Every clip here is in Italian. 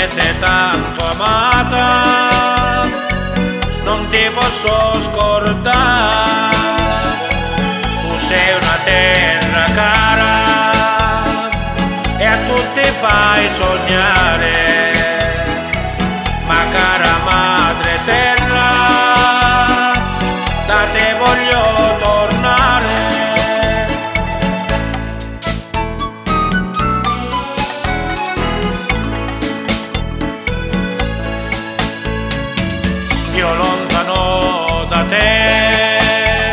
che sei tanto amata, non ti posso scordare. Tu sei una terra cara e a tutti fai sognare, ma cara madre terra, da te voglio tornare. Io lontano da te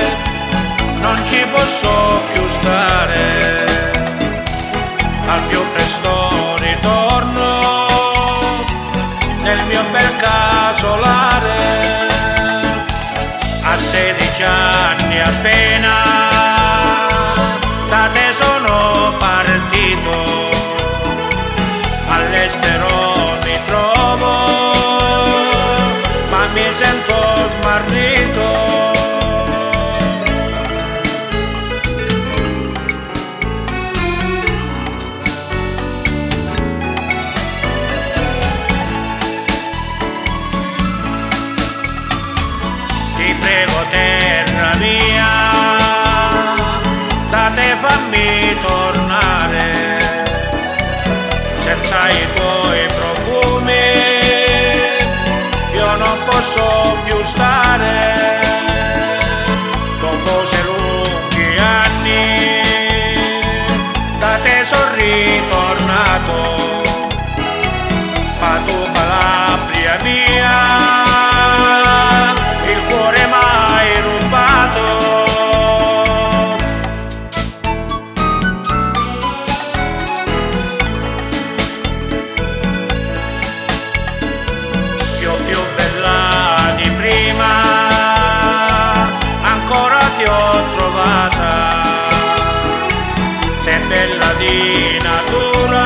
non ci posso più stare, al più presto ritorno nel mio bel casolare. A 16 anni appena da te sono partito, all'estero mi trovo ma mi sento smarrito. Ti prego terra mia, da te fammi tornare, senza i tuoi profumi io non posso più stare. Dopo 6 lunghi anni da te sono ritornato, ma tu Calabria mia il cuore m'hai rubato. Più bella di prima ancora ti ho trovata, sei bella di natura,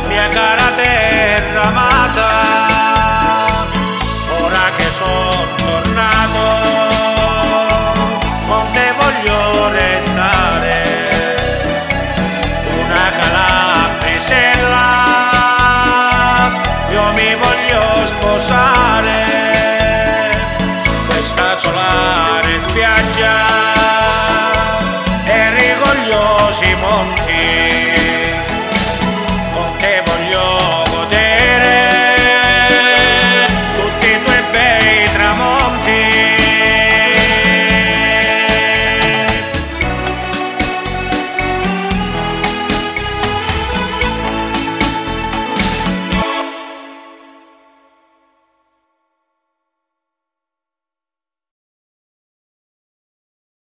mia cara terra amata. Ora che sono tornato con te voglio restare, una calabrisella io mi voglio sposare. Questa solare spiaggia e rigogliosi monti